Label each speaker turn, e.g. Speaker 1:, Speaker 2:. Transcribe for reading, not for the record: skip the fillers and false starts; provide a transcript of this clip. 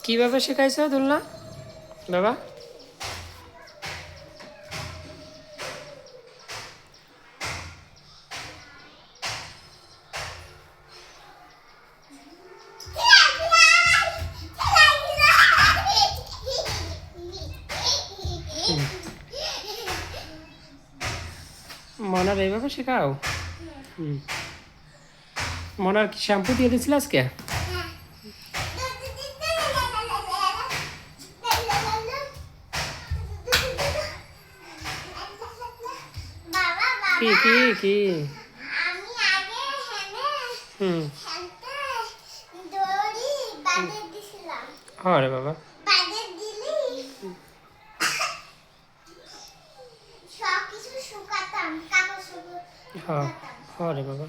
Speaker 1: কিভাবে শেখাইছো দুলনা বাবা? মনার এইভাবে শেখাও? হুম। মনার কি শ্যাম্পু দিয়ে দিয়েছিল আজকে? কি কি কি? হুম। হরে বাবা। হরে বাবা।